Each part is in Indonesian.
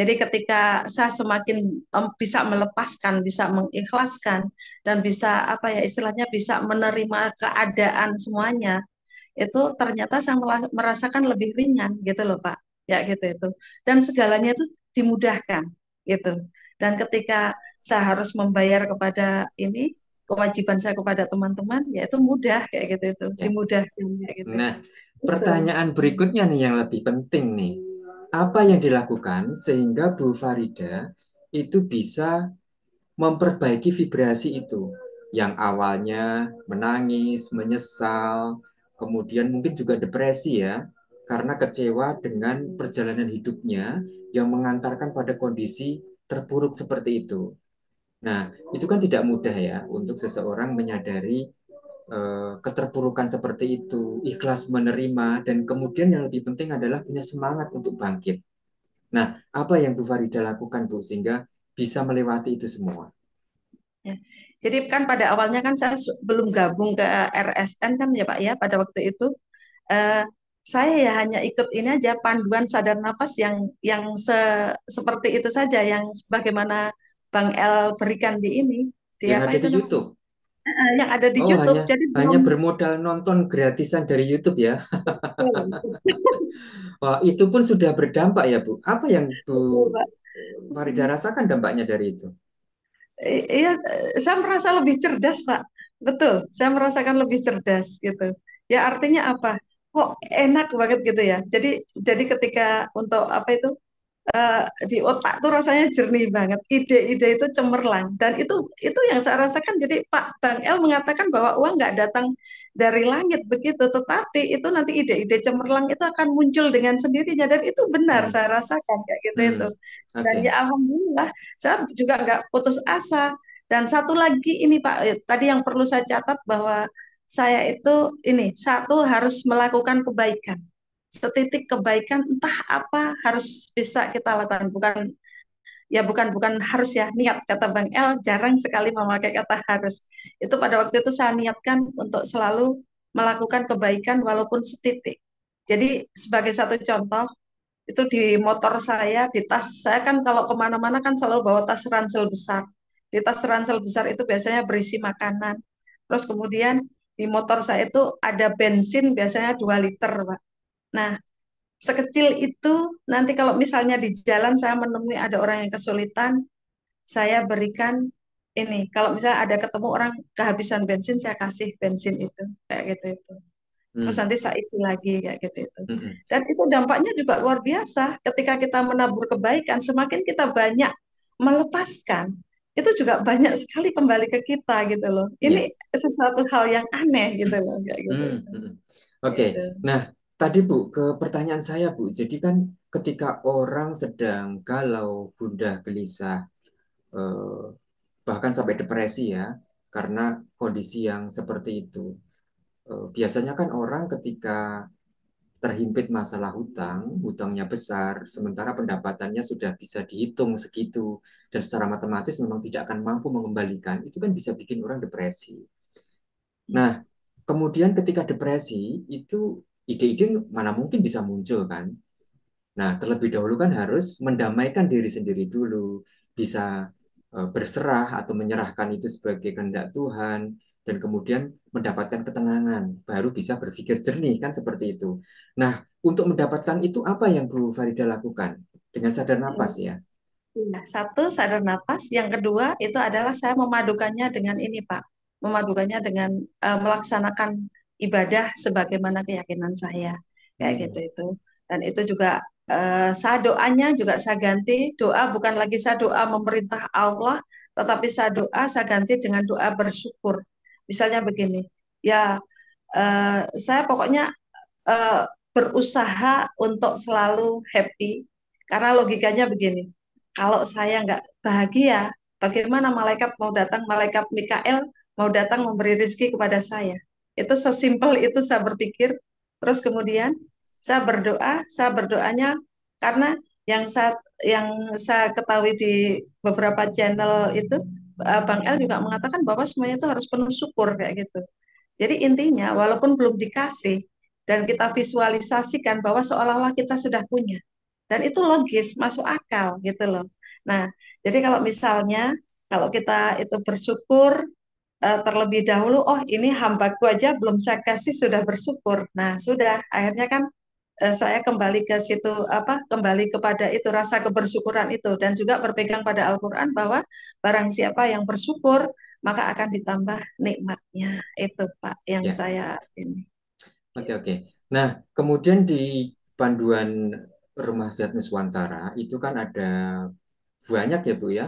Jadi ketika saya semakin bisa melepaskan, bisa mengikhlaskan, dan bisa apa ya istilahnya bisa menerima keadaan semuanya, itu ternyata saya merasakan lebih ringan gitu loh Pak. Ya gitu itu. Dan segalanya itu dimudahkan gitu. Dan ketika saya harus membayar kepada ini kewajiban saya kepada teman-teman, ya itu mudah kayak gitu itu, Ya. dimudahkan kayak gitu Nah, itu. Itu. pertanyaan berikutnya nih yang lebih penting nih. Apa yang dilakukan sehingga Bu Farida itu bisa memperbaiki vibrasi itu yang awalnya menangis, menyesal, kemudian mungkin juga depresi ya, karena kecewa dengan perjalanan hidupnya yang mengantarkan pada kondisi terpuruk seperti itu. Nah, itu kan tidak mudah ya untuk seseorang menyadari keterpurukan seperti itu, ikhlas menerima, dan kemudian yang lebih penting adalah punya semangat untuk bangkit. Nah, apa yang Bu Farida lakukan, Bu, sehingga bisa melewati itu semua? Ya. Jadi kan pada awalnya kan saya belum gabung ke RSN kan ya Pak ya pada waktu itu. Eh, saya ya hanya ikut ini aja panduan sadar nafas yang seperti itu saja yang sebagaimana Bang El berikan di ini di Yang apa ada itu di namanya YouTube. yang ada di Oh, YouTube. Jadi hanya belum bermodal nonton gratisan dari YouTube ya. Wah, itu pun sudah berdampak ya, Bu. Apa yang Bu betul, Pak. Farida rasakan dampaknya dari itu? Iya, saya merasa lebih cerdas, Pak. Betul, saya merasakan lebih cerdas gitu. Ya artinya apa? Kok enak banget gitu ya. Jadi ketika untuk apa itu di otak tuh rasanya jernih banget. Ide-ide itu cemerlang dan itu yang saya rasakan. Jadi Pak Bang El mengatakan bahwa uang nggak datang dari langit begitu, tetapi itu nanti ide-ide cemerlang itu akan muncul dengan sendirinya dan itu benar Hmm, saya rasakan kayak gitu hmm, itu. Dan oke. ya alhamdulillah saya juga nggak putus asa. Dan satu lagi ini Pak, tadi yang perlu saya catat bahwa saya itu ini satu harus melakukan kebaikan setitik kebaikan entah apa harus bisa kita lakukan bukan ya bukan harus ya niat kata Bang El jarang sekali memakai kata harus itu pada waktu itu saya niatkan untuk selalu melakukan kebaikan walaupun setitik jadi sebagai satu contoh itu di motor saya di tas saya kan kalau kemana-mana kan selalu bawa tas ransel besar di tas ransel besar itu biasanya berisi makanan terus kemudian di motor saya itu ada bensin biasanya 2 liter Pak. Nah, sekecil itu nanti kalau misalnya di jalan saya menemui ada orang yang kesulitan, saya berikan ini. Kalau misalnya ada ketemu orang kehabisan bensin, saya kasih bensin itu kayak gitu itu. Terus Hmm, nanti saya isi lagi kayak gitu itu. hmm, hmm. Dan itu dampaknya juga luar biasa. Ketika kita menabur kebaikan, semakin kita banyak melepaskan, itu juga banyak sekali kembali ke kita gitu loh. Ini Ya. sesuatu hal yang aneh gitu loh kayak gitu. Hmm, hmm. Oke. Gitu. Nah, tadi Bu, ke pertanyaan saya Bu. Jadi kan ketika orang sedang galau, gundah, gelisah, eh, bahkan sampai depresi ya, karena kondisi yang seperti itu. Biasanya kan orang ketika terhimpit masalah hutang, hutangnya besar, sementara pendapatannya sudah bisa dihitung segitu, dan secara matematis memang tidak akan mampu mengembalikan, itu kan bisa bikin orang depresi. Nah, kemudian ketika depresi, itu ide-ide mana mungkin bisa muncul kan? Nah, terlebih dahulu kan harus mendamaikan diri sendiri dulu, bisa berserah atau menyerahkan itu sebagai kehendak Tuhan, dan kemudian mendapatkan ketenangan, baru bisa berpikir jernih kan seperti itu. Nah, untuk mendapatkan itu apa yang Bu Farida lakukan? Dengan sadar napas ya. Nah, satu sadar napas, yang kedua itu adalah saya memadukannya dengan ini, Pak. Memadukannya dengan melaksanakan ibadah sebagaimana keyakinan saya. Kayak gitu Hmm, itu. Dan itu juga saya doanya juga saya ganti, doa bukan lagi saya doa memerintah Allah, tetapi saya doa saya ganti dengan doa bersyukur. Misalnya begini, ya saya pokoknya eh, berusaha untuk selalu happy karena logikanya begini, kalau saya nggak bahagia, bagaimana malaikat mau datang, malaikat Mikael mau datang memberi rezeki kepada saya? Itu sesimpel itu saya berpikir. Terus kemudian saya berdoanya karena yang saya ketahui di beberapa channel itu, Bang El juga mengatakan bahwa semuanya itu harus penuh syukur kayak gitu. Jadi intinya, walaupun belum dikasih dan kita visualisasikan bahwa seolah-olah kita sudah punya. dan itu logis, masuk akal gitu loh. Nah, jadi kalau misalnya kalau kita itu bersyukur terlebih dahulu, oh ini hambaku aja belum saya kasih sudah bersyukur. Nah, sudah akhirnya kan saya kembali ke situ apa kembali kepada itu rasa kebersyukuran itu dan juga berpegang pada Al-Qur'an bahwa barang siapa yang bersyukur maka akan ditambah nikmatnya. Itu Pak yang Ya, saya ini. oke oke. Nah, kemudian di panduan Rumah Sehat Nuswantara itu kan ada banyak ya Bu ya.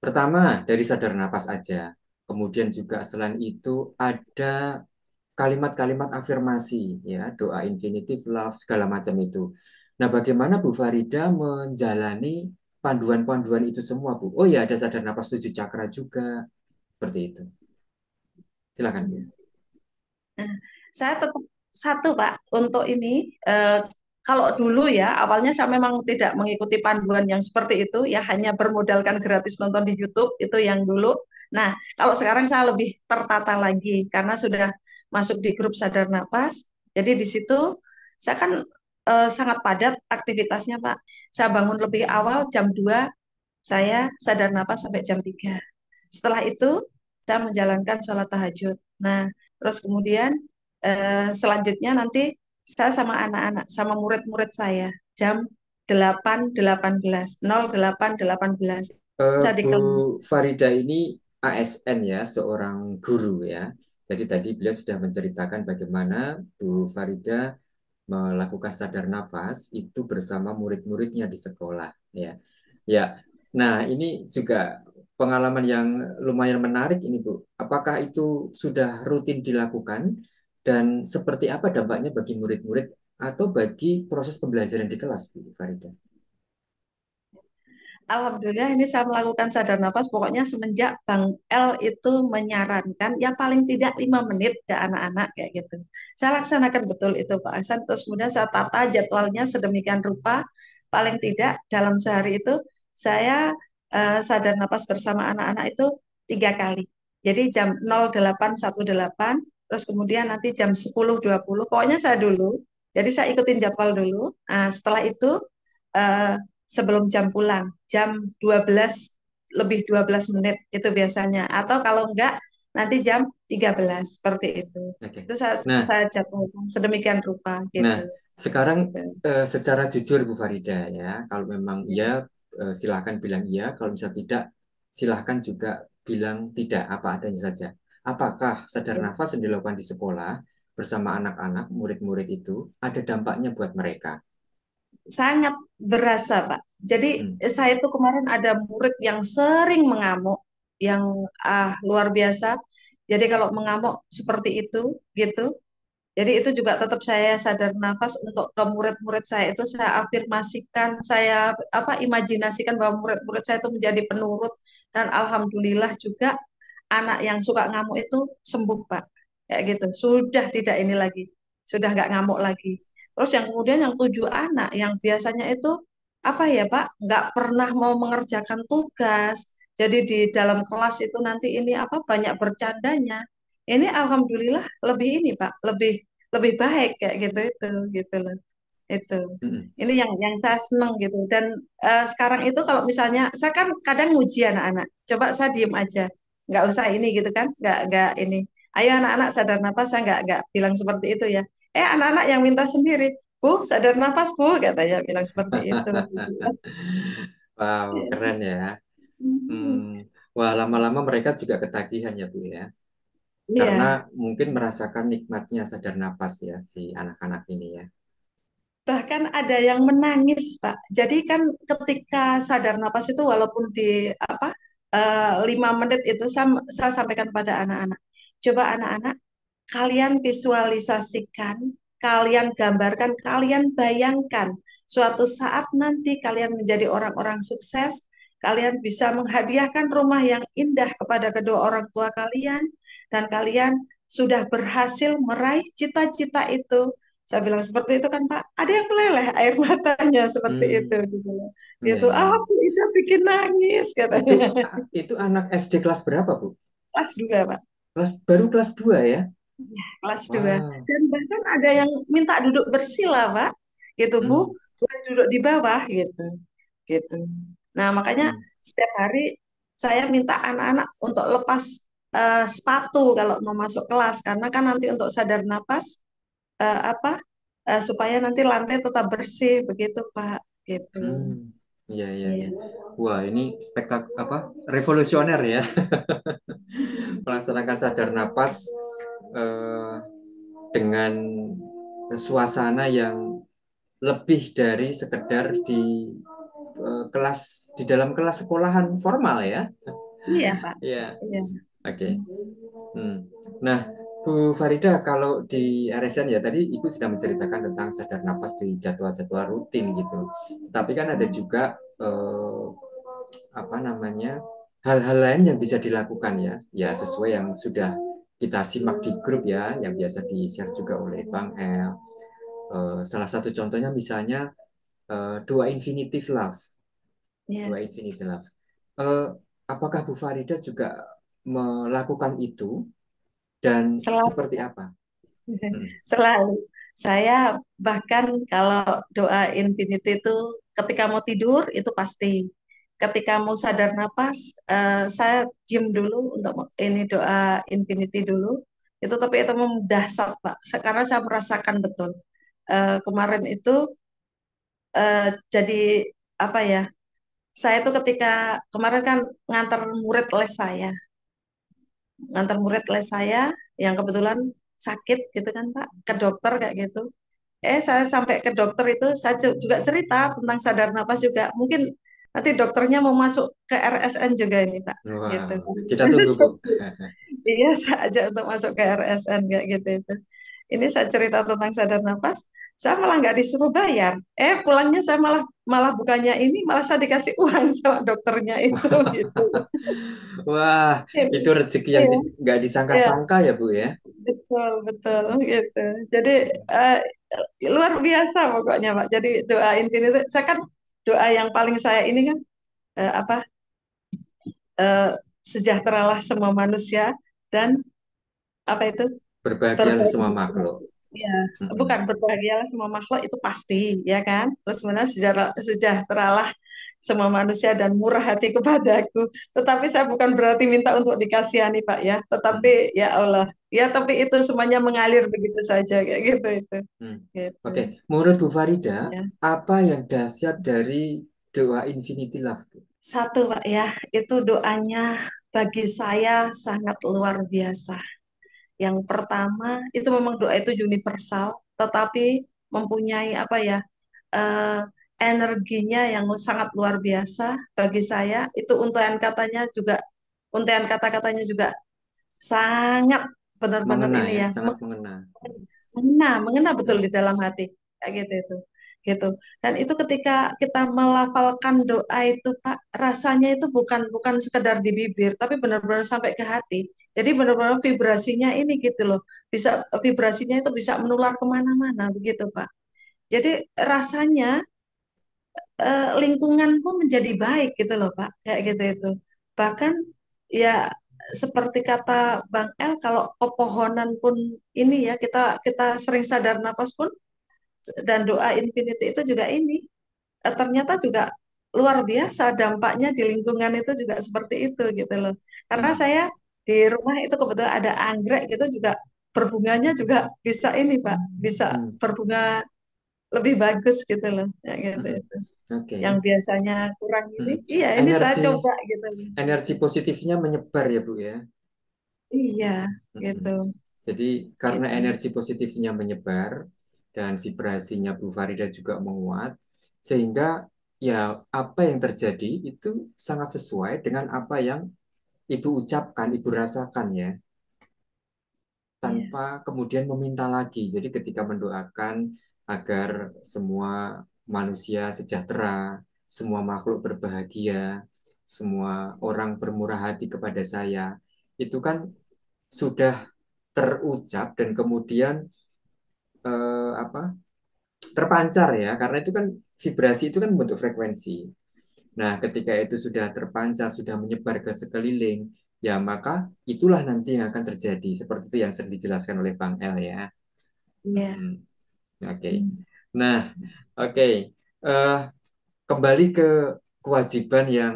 Pertama dari sadar napas aja. Kemudian juga selain itu ada kalimat-kalimat afirmasi ya, doa infinitive love segala macam itu. Nah, bagaimana Bu Farida menjalani panduan-panduan itu semua, Bu? Oh ya, ada sadar napas 7 cakra juga. Seperti itu. Silakan, Bu. Nah, saya tetap satu Pak untuk ini kalau dulu ya awalnya saya memang tidak mengikuti panduan yang seperti itu ya hanya bermodalkan gratis nonton di YouTube itu yang dulu. Nah, kalau sekarang saya lebih tertata lagi karena sudah masuk di grup Sadar Napas. Jadi di situ saya kan sangat padat aktivitasnya Pak. Saya bangun lebih awal jam 2 saya sadar napas sampai jam 3. Setelah itu saya menjalankan sholat tahajud. Nah, terus kemudian selanjutnya nanti saya sama anak-anak, sama murid-murid saya jam 8.18, 08.18. Saya di Bu kelas. Farida ini ASN ya, seorang guru ya. Jadi tadi beliau sudah menceritakan bagaimana Bu Farida melakukan sadar nafas itu bersama murid-muridnya di sekolah ya. Ya. Nah, ini juga pengalaman yang lumayan menarik ini Bu. Apakah itu sudah rutin dilakukan dan seperti apa dampaknya bagi murid-murid atau bagi proses pembelajaran di kelas Bu Farida? Alhamdulillah ini saya melakukan sadar nafas pokoknya semenjak Bang L itu menyarankan ya paling tidak 5 menit ya anak-anak kayak gitu. Saya laksanakan betul itu Pak Hasan. Terus kemudian saya tata jadwalnya sedemikian rupa paling tidak dalam sehari itu saya sadar nafas bersama anak-anak itu 3 kali. Jadi jam 08.18 terus kemudian nanti jam 10.20 pokoknya saya dulu. Jadi saya ikutin jadwal dulu. Nah, setelah itu eh, sebelum jam pulang jam 12 lebih 12 menit itu biasanya atau kalau enggak nanti jam 13 seperti itu Oke. Nah, saya jadwalkan sedemikian rupa Nah, gitu sekarang gitu. secara jujur Bu Farida ya, kalau memang iya silahkan bilang iya, kalau misalnya tidak silahkan juga bilang tidak apa adanya saja. Apakah sadar nafas yang dilakukan di sekolah bersama anak-anak, murid-murid itu ada dampaknya buat mereka? Sangat berasa Pak. Jadi Hmm. saya itu kemarin ada murid yang sering mengamuk yang luar biasa. Jadi kalau mengamuk seperti itu gitu. Jadi itu juga tetap saya sadar nafas untuk ke murid-murid saya itu saya afirmasikan, saya apa imajinasikan bahwa murid-murid saya itu menjadi penurut dan alhamdulillah juga anak yang suka ngamuk itu sembuh Pak. Kayak gitu. Sudah tidak ini lagi. Sudah nggak ngamuk lagi. Terus yang kemudian yang 7 anak yang biasanya itu apa ya Pak, nggak pernah mau mengerjakan tugas. Jadi di dalam kelas itu nanti ini apa banyak bercandanya. Ini alhamdulillah lebih ini Pak, lebih lebih baik kayak gitu loh itu Mm-mm. ini yang saya seneng gitu dan sekarang itu kalau misalnya saya kan kadang nguji anak-anak coba saya diem aja nggak usah ini gitu kan nggak ini ayo anak-anak sadar nafas saya nggak bilang seperti itu ya anak-anak yang minta sendiri Bu sadar nafas Bu katanya bilang seperti itu gitu ya. Wow, keren ya. Hmm. Wah, lama-lama mereka juga ketagihan ya Bu ya. Karena Iya. mungkin merasakan nikmatnya sadar napas ya si anak-anak ini ya. Bahkan ada yang menangis, Pak. Jadi kan ketika sadar napas itu walaupun di apa 5 menit itu saya sampaikan pada anak-anak. Coba anak-anak kalian visualisasikan, kalian gambarkan, kalian bayangkan suatu saat nanti kalian menjadi orang-orang sukses, kalian bisa menghadiahkan rumah yang indah kepada kedua orang tua kalian dan kalian sudah berhasil meraih cita-cita itu saya bilang seperti itu kan Pak. Ada yang meleleh air matanya seperti itu Hmm, gitu loh. ya Gitu, ya. Bu Ida bikin nangis Itu katanya. itu anak SD kelas berapa, Bu? Kelas 2 Pak. Baru kelas 2 ya? Ya, kelas 2. Wow. Dan bahkan ada yang minta duduk bersila Pak. Gitu Bu. Hmm. boleh duduk di bawah gitu, gitu. Nah, makanya Hmm. setiap hari saya minta anak-anak untuk lepas sepatu kalau mau masuk kelas, karena kan nanti untuk sadar napas apa supaya nanti lantai tetap bersih begitu Pak, gitu. Hmm. Iya, iya, iya. Iya. Wah, ini apa? Revolusioner ya. Melaksanakan sadar napas eh, dengan suasana yang lebih dari sekedar di kelas di dalam kelas sekolahan formal ya. Iya Pak. Iya, Iya. oke. Hmm. Nah, Bu Farida, kalau di RSN ya tadi Ibu sudah menceritakan tentang sadar napas di jadwal-jadwal rutin gitu. Tapi kan ada juga apa namanya hal-hal lain yang bisa dilakukan ya, ya sesuai yang sudah kita simak di grup ya, yang biasa di-share juga oleh Bang El. Salah satu contohnya misalnya doa infinitive love, Iya. doa infinitive love. Eh, apakah Bu Farida juga melakukan itu dan Selalu. seperti apa? Hmm. Selalu. Saya bahkan kalau doa infinity itu ketika mau tidur itu pasti. Ketika mau sadar napas, saya diam dulu untuk ini doa infinity dulu. Itu tapi itu mendasar Pak. Karena saya merasakan betul. Kemarin itu jadi apa ya? Saya itu ketika kemarin kan ngantar murid les saya, ngantar murid les saya yang kebetulan sakit gitu kan Pak, ke dokter kayak gitu. Saya sampai ke dokter itu saya juga cerita tentang sadar napas juga. Mungkin nanti dokternya mau masuk ke RSN juga ini Pak, gitu. Wow, kita tunggu Bu. Iya, saya ajak untuk masuk ke RSN kayak gitu itu. Ini saya cerita tentang sadar napas, saya malah nggak disuruh bayar. Pulangnya saya malah malah bukannya ini, malah saya dikasih uang sama dokternya itu gitu. Wah, Gitu. itu rezeki yang Iya, nggak iya, disangka-sangka ya Bu ya. betul, betul gitu. Jadi eh, luar biasa pokoknya Pak. Jadi doa infinite, saya kan doa yang paling saya ini kan apa eh, sejahteralah semua manusia dan apa itu Berbahagialah semua berbagi. makhluk. Ya, Mm-mm. bukan berbahagialah semua makhluk itu pasti, ya kan? Terus mana sejahteralah semua manusia dan murah hati kepadaku. Tetapi saya bukan berarti minta untuk dikasihani, Pak ya. Mm-mm. Tetapi ya Allah, ya tapi itu semuanya mengalir begitu saja kayak gitu itu. Hmm. Gitu. Oke, menurut Bu Farida, Ya. apa yang dahsyat dari doa Infinity Love, Bu? Satu, Pak ya, itu doanya bagi saya sangat luar biasa. Yang pertama, itu memang doa itu universal, tetapi mempunyai apa ya, eh, energinya yang sangat luar biasa bagi saya. Itu untayan katanya juga, untayan kata-katanya juga sangat benar-benar Mengena ini ya, ya, sangat mengena. mengena, mengena betul Hmm. di dalam hati. Kayak gitu itu. Gitu. Dan itu ketika kita melafalkan doa itu Pak, rasanya itu bukan bukan sekedar di bibir, tapi benar-benar sampai ke hati. Jadi benar-benar vibrasinya ini gitu loh. Bisa vibrasinya itu bisa menular kemana-mana begitu Pak. Jadi rasanya lingkungan pun menjadi baik gitu loh Pak, kayak gitu itu. Bahkan ya seperti kata Bang El, kalau pepohonan pun ini ya kita kita sering sadar napas pun dan doa infinity itu juga ini ternyata juga luar biasa dampaknya di lingkungan itu juga seperti itu gitu loh. Karena Hmm. saya di rumah itu kebetulan ada anggrek gitu juga berbunganya juga bisa ini Pak, bisa Hmm. berbunga lebih bagus gitu loh, ya gitu Hmm. itu yang Oke. biasanya kurang ini, Hmm. iya ini saya Energi coba gitu. energi positifnya menyebar ya, Bu ya. Iya, Mm-mm. gitu, Jadi karena gitu. energi positifnya menyebar dan vibrasinya Bu Farida juga menguat, sehingga ya apa yang terjadi itu sangat sesuai dengan apa yang Ibu ucapkan, Ibu rasakan ya, Iya, tanpa kemudian meminta lagi. Jadi ketika mendoakan agar semua manusia sejahtera, semua makhluk berbahagia, semua orang bermurah hati kepada saya, itu kan sudah terucap dan kemudian apa terpancar ya karena itu kan vibrasi itu kan membentuk frekuensi. Nah, ketika itu sudah terpancar, sudah menyebar ke sekeliling, ya maka itulah nanti yang akan terjadi seperti itu yang sering dijelaskan oleh Bang El ya. iya. Mm-mm. Oke. Hmm. Nah, oke. Eh, Kembali ke kewajiban yang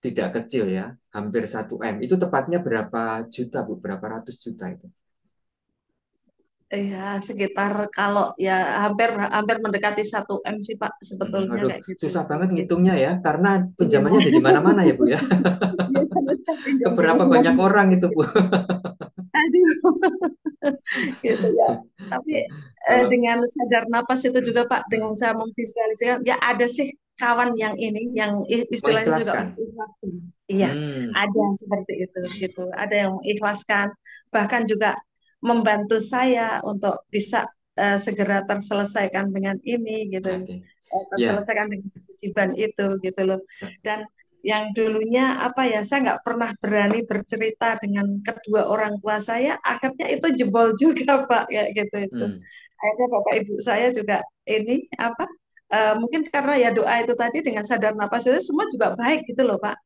tidak kecil ya, hampir 1 M. Itu tepatnya berapa juta, Bu? Berapa ratus juta itu? Ya, sekitar kalau ya hampir hampir mendekati 1 M sih Pak, sebetulnya Aduh, kayak gitu. susah banget ngitungnya ya, karena Iya, pinjamannya ada di mana-mana ya, Bu ya. iya karena saya Ke pinjam di berapa banyak online. orang itu, Bu? Aduh, gitu ya. Tapi Kalau dengan sadar napas itu juga Pak, dengan saya memvisualisasikan, ya ada sih kawan yang ini, yang istilahnya juga mengikhlaskan. mengikhlaskan. Iya, Hmm, ada seperti itu, gitu. Ada yang mengikhlaskan, bahkan juga membantu saya untuk bisa segera terselesaikan dengan ini, gitu. oke. Ya, Terselesaikan dengan kewajiban itu, gitu loh. Dan yang dulunya apa ya, saya nggak pernah berani bercerita dengan kedua orang tua saya, akhirnya itu jebol juga Pak, kayak gitu itu. hmm, Akhirnya Bapak Ibu saya juga ini apa, mungkin karena ya doa itu tadi, dengan sadar napas itu semua juga baik gitu loh Pak.